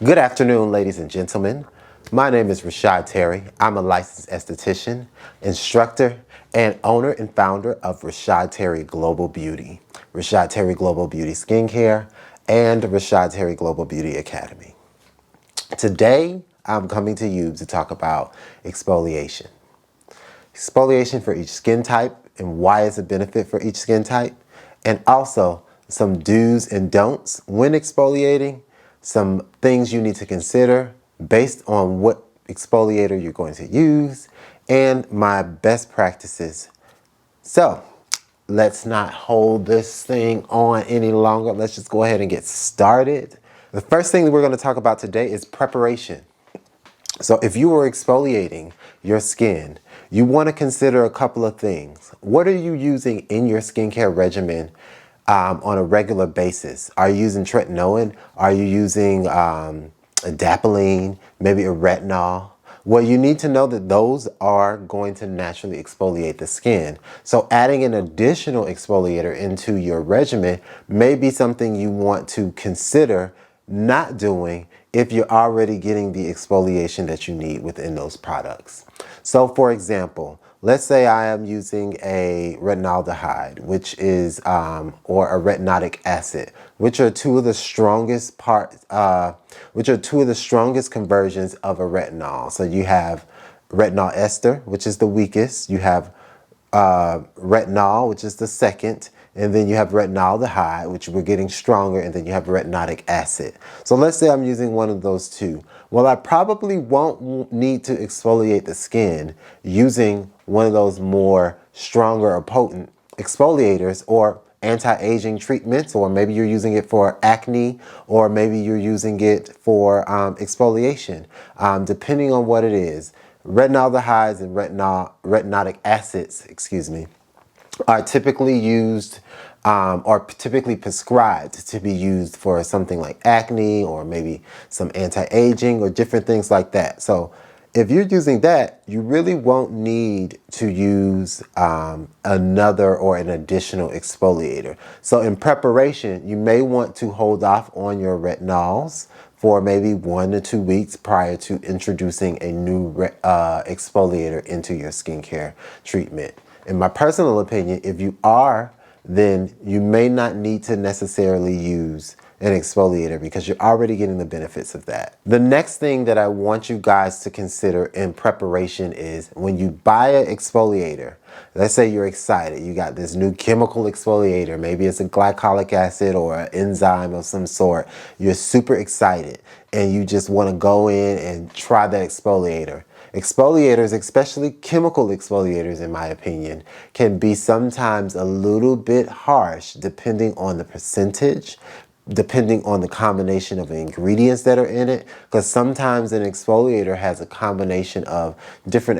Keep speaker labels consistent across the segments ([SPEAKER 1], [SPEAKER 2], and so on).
[SPEAKER 1] Good afternoon, ladies and gentlemen. My name is Rashad Terry. I'm a licensed esthetician, instructor, and owner and founder of Rashad Terry Global Beauty, Rashad Terry Global Beauty Skincare, and Rashad Terry Global Beauty Academy. Today, I'm coming to you to talk about exfoliation. Exfoliation for each skin type and why it's a benefit for each skin type, and also some do's and don'ts when exfoliating, some things you need to consider based on what exfoliator you're going to use, and my best practices. So let's not hold this thing on any longer. Let's just go ahead and get started. The first thing that we're going to talk about today is preparation. So if you are exfoliating your skin, you want to consider a couple of things. What are you using in your skincare regimen on a regular basis? Are you using tretinoin? Are you using adapalene, maybe a retinol? Well, you need to know that those are going to naturally exfoliate the skin. So adding an additional exfoliator into your regimen may be something you want to consider not doing if you're already getting the exfoliation that you need within those products. So for example, let's say I am using a retinaldehyde, which is, or a retinoic acid, which are two of the strongest conversions of a retinol. So you have retinol ester, which is the weakest. You have retinol, which is the second, and then you have retinaldehyde, which we're getting stronger, and then you have retinoic acid. So let's say I'm using one of those two. Well, I probably won't need to exfoliate the skin using one of those more stronger or potent exfoliators or anti-aging treatments, or maybe you're using it for acne, or maybe you're using it for exfoliation, depending on what it is. Retinaldehydes and retinoic acids, are typically used or typically prescribed to be used for something like acne or maybe some anti-aging or different things like that. So if you're using that, you really won't need to use another or an additional exfoliator. So in preparation, you may want to hold off on your retinols for maybe 1 to 2 weeks prior to introducing a new exfoliator into your skincare treatment. In my personal opinion, if you are, then you may not need to necessarily use an exfoliator because you're already getting the benefits of that. The next thing that I want you guys to consider in preparation is when you buy an exfoliator, let's say you're excited, you got this new chemical exfoliator, maybe it's a glycolic acid or an enzyme of some sort, you're super excited and you just want to go in and try that exfoliator. Exfoliators, especially chemical exfoliators in my opinion, can be sometimes a little bit harsh depending on the percentage, depending on the combination of ingredients that are in it, because sometimes an exfoliator has a combination of different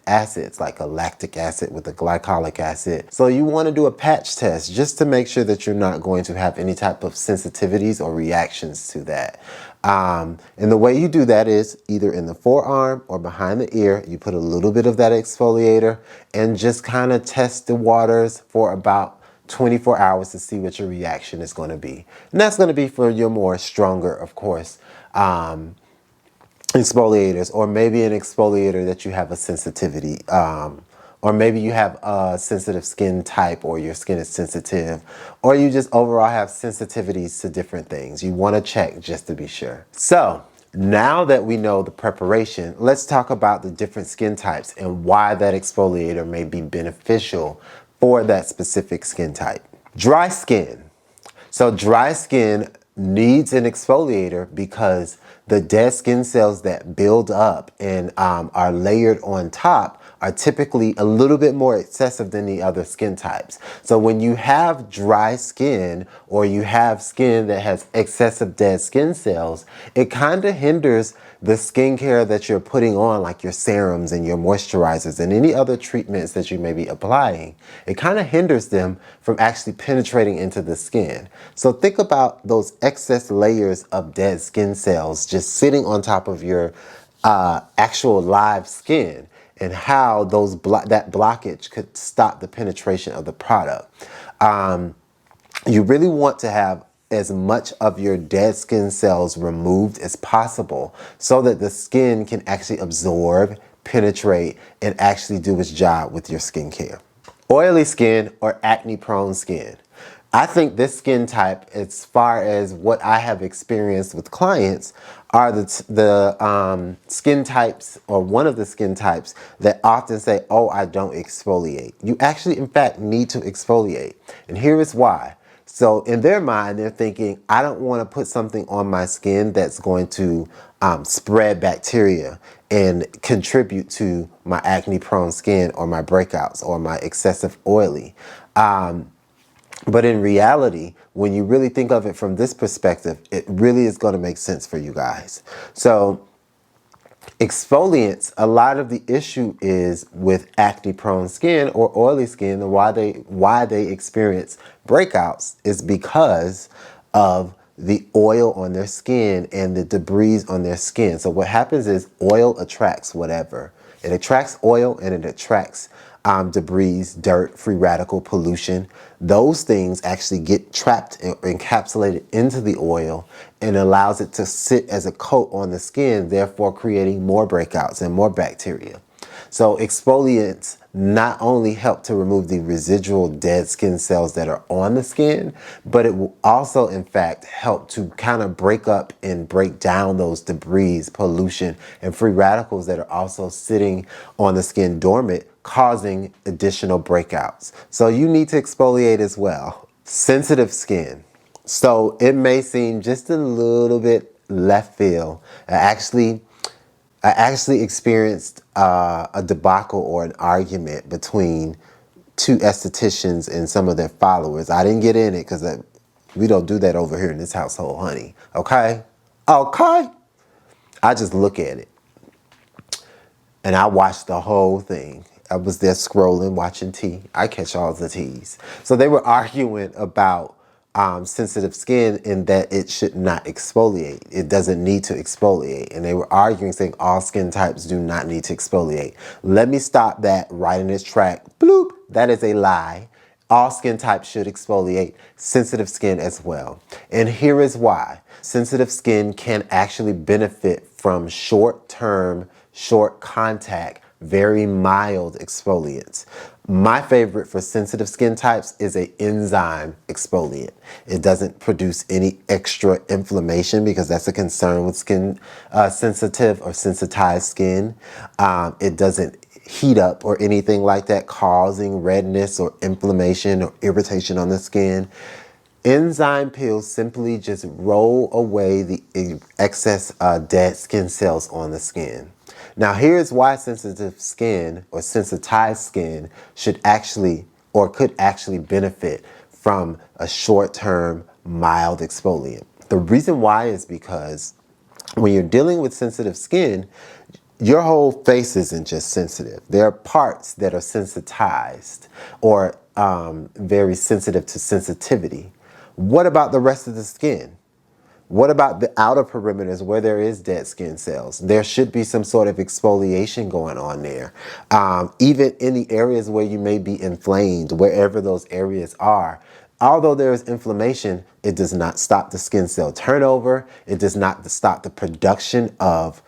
[SPEAKER 1] acids, like a lactic acid with a glycolic acid. So you want to do a patch test just to make sure that you're not going to have any type of sensitivities or reactions to that. And the way you do that is either in the forearm or behind the ear. You put a little bit of that exfoliator and just kind of test the waters for about 24 hours to see what your reaction is going to be. And that's going to be for your more stronger, of course, exfoliators, or maybe an exfoliator that you have a sensitivity, or maybe you have a sensitive skin type, or your skin is sensitive, or you just overall have sensitivities to different things. You want to check just to be sure. So now that we know the preparation, let's talk about the different skin types and why that exfoliator may be beneficial for that specific skin type. Dry skin. So dry skin needs an exfoliator because the dead skin cells that build up and are layered on top are typically a little bit more excessive than the other skin types. So when you have dry skin, or you have skin that has excessive dead skin cells, it kind of hinders the skincare that you're putting on, like your serums and your moisturizers and any other treatments that you may be applying. It kind of hinders them from actually penetrating into the skin. So think about those excess layers of dead skin cells just sitting on top of your actual live skin, and how that blockage could stop the penetration of the product. You really want to have as much of your dead skin cells removed as possible so that the skin can actually absorb, penetrate, and actually do its job with your skincare. Oily skin or acne prone skin. I think this skin type, as far as what I have experienced with clients, are the skin types, or one of the skin types that often say, oh, I don't exfoliate. You actually, in fact, need to exfoliate. And here is why. So in their mind, they're thinking, I don't want to put something on my skin that's going to spread bacteria and contribute to my acne prone skin or my breakouts or my excessive oily. But in reality, when you really think of it from this perspective, it really is going to make sense for you guys. So exfoliants, a lot of the issue is with acne prone skin or oily skin, and why they experience breakouts is because of the oil on their skin and the debris on their skin. So what happens is oil attracts whatever. It attracts oil and it attracts debris, dirt, free radical, pollution. Those things actually get trapped and encapsulated into the oil and allows it to sit as a coat on the skin, therefore creating more breakouts and more bacteria. So exfoliants not only help to remove the residual dead skin cells that are on the skin, but it will also, in fact, help to kind of break up and break down those debris, pollution, and free radicals that are also sitting on the skin dormant, causing additional breakouts. So you need to exfoliate as well. Sensitive skin. So it may seem just a little bit left field. I actually experienced a debacle or an argument between two estheticians and some of their followers. I didn't get in it because we don't do that over here in this household, honey. Okay? Okay? I just look at it. And I watched the whole thing. I was there scrolling, watching tea. I catch all the teas. So they were arguing about sensitive skin and that it should not exfoliate. It doesn't need to exfoliate. And they were arguing, saying all skin types do not need to exfoliate. Let me stop that right in its track. Bloop. That is a lie. All skin types should exfoliate, sensitive skin as well. And here is why. Sensitive skin can actually benefit from short-term, short contact, very mild exfoliants. My favorite for sensitive skin types is an enzyme exfoliant. It doesn't produce any extra inflammation because that's a concern with skin sensitive or sensitized skin. It doesn't heat up or anything like that, causing redness or inflammation or irritation on the skin. Enzyme pills simply just roll away the excess dead skin cells on the skin. Now, here's why sensitive skin or sensitized skin should actually or could actually benefit from a short-term mild exfoliant. The reason why is because when you're dealing with sensitive skin, your whole face isn't just sensitive. There are parts that are sensitized or very sensitive to sensitivity. What about the rest of the skin? What about the outer perimeters where there is dead skin cells? There should be some sort of exfoliation going on there. Even in the areas where you may be inflamed, wherever those areas are. Although there is inflammation, it does not stop the skin cell turnover. It does not stop the production of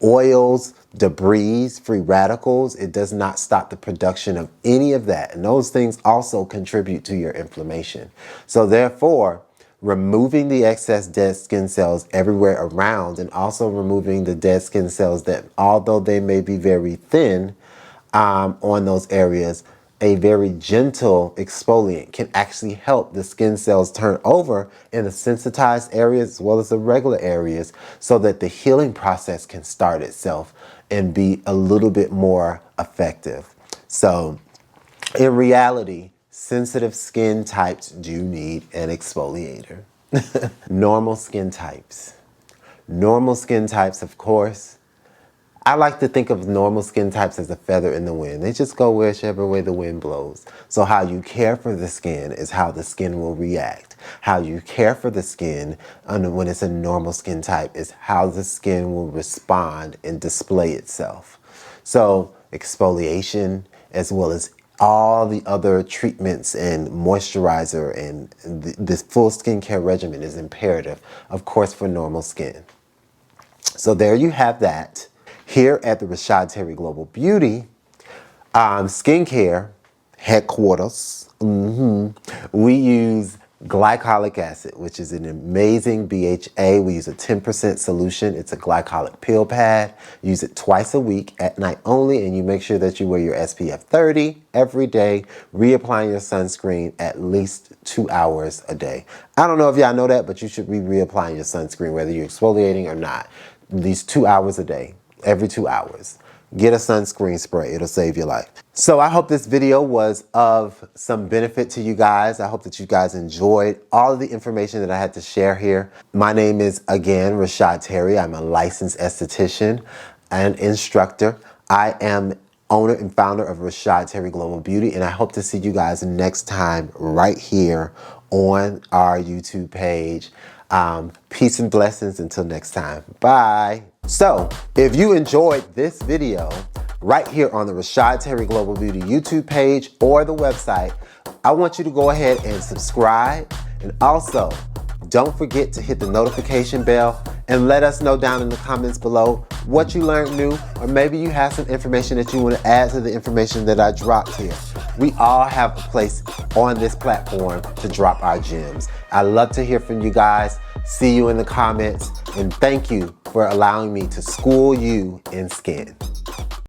[SPEAKER 1] oils, debris, free radicals. It does not stop the production of any of that. And those things also contribute to your inflammation. So therefore, removing the excess dead skin cells everywhere around and also removing the dead skin cells that, although they may be very thin on those areas, a very gentle exfoliant can actually help the skin cells turn over in the sensitized areas as well as the regular areas so that the healing process can start itself and be a little bit more effective. So in reality, sensitive skin types do need an exfoliator. Normal skin types. Normal skin types, of course. I like to think of normal skin types as a feather in the wind. They just go whichever way the wind blows. So how you care for the skin is how the skin will react. How you care for the skin when it's a normal skin type is how the skin will respond and display itself. So exfoliation as well as all the other treatments and moisturizer and this full skincare regimen is imperative, of course, for normal skin. So there you have that. Here at the Rashad Terry Global Beauty skincare headquarters, we use glycolic acid, which is an amazing BHA. We use a 10% solution. It's a glycolic pill pad. Use it twice a week at night only, and you make sure that you wear your SPF 30 every day, reapplying your sunscreen at least 2 hours a day. I don't know if y'all know that, but you should be reapplying your sunscreen whether you're exfoliating or not. At least 2 hours a day, every 2 hours. Get a sunscreen spray, it'll save your life. So I hope this video was of some benefit to you guys. I hope that you guys enjoyed all of the information that I had to share here. My name is, again, Rashad Terry. I'm a licensed esthetician and instructor. I am owner and founder of Rashad Terry Global Beauty, and I hope to see you guys next time right here on our YouTube page. Peace and blessings until next time. Bye. So if you enjoyed this video right here on the Rashad Terry Global Beauty YouTube page or the website, I want you to go ahead and subscribe, and also don't forget to hit the notification bell and let us know down in the comments below what you learned new, or maybe you have some information that you want to add to the information that I dropped here. We all have a place on this platform to drop our gems. I love to hear from you guys. See you in the comments, and thank you for allowing me to school you in skin.